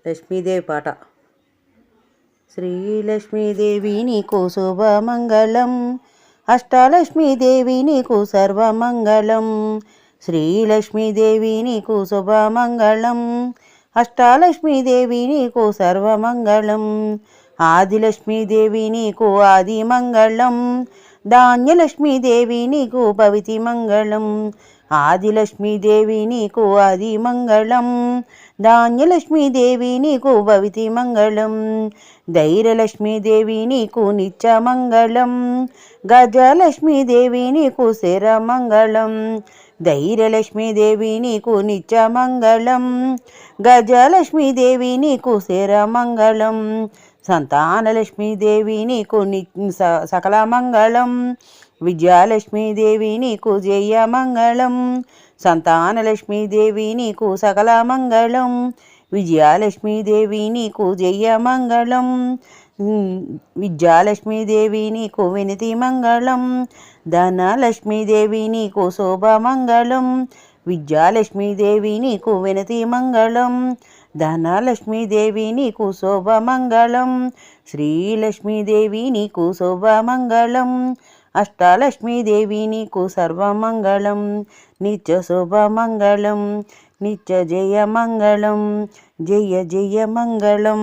లక్ష్మీదేవి పాట. శ్రీలక్ష్మీదేవి నీకు శుభమంగళం, అష్టలక్ష్మీదేవి నీకు సర్వమంగళం. శ్రీలక్ష్మీదేవి నీకు శుభమంగళం, అష్టలక్ష్మీదేవి నీకు సర్వమంగళం. ఆదిలక్ష్మీదేవి నీకు ఆదిమంగళం, ధాన్యలక్ష్మీదేవి నీకు భవితి మంగళం. ఆదిలక్ష్మీదేవి నీకు ఆదిమంగళం, ధాన్యలక్ష్మీదేవి నీకు భవితి మంగళం. ధైర్యలక్ష్మీదేవి నీకు నిత్యమంగళం, గజలక్ష్మీదేవి నీకు శిరమంగళం. ధైర్యలక్ష్మీదేవి నీకు నిత్యమంగళం, గజలక్ష్మీదేవి నీకు శిరమంగళం. సంతానలక్ష్మీదేవి నీకు సకల మంగళం, విజయలక్ష్మీదేవి నీకు జయమంగళం. సంతానలక్ష్మీదేవి నీకు సకల మంగళం, విజయలక్ష్మీదేవి నీకు జయమంగళం. విద్యాలక్ష్మీదేవి నీకు వినతి మంగళం, ధనలక్ష్మీదేవి నీకు శోభమంగళం. విద్యాలక్ష్మీదేవి నీకు వినతి మంగళం, ధనలక్ష్మీదేవి నీకు శోభమంగళం. శ్రీలక్ష్మీదేవి నీకు శోభమంగళం, అష్టలక్ష్మీదేవి నీకు సర్వమంగళం. నిత్య శుభమంగళం, నిత్య జయమంగళం, జయ జయ మంగళం.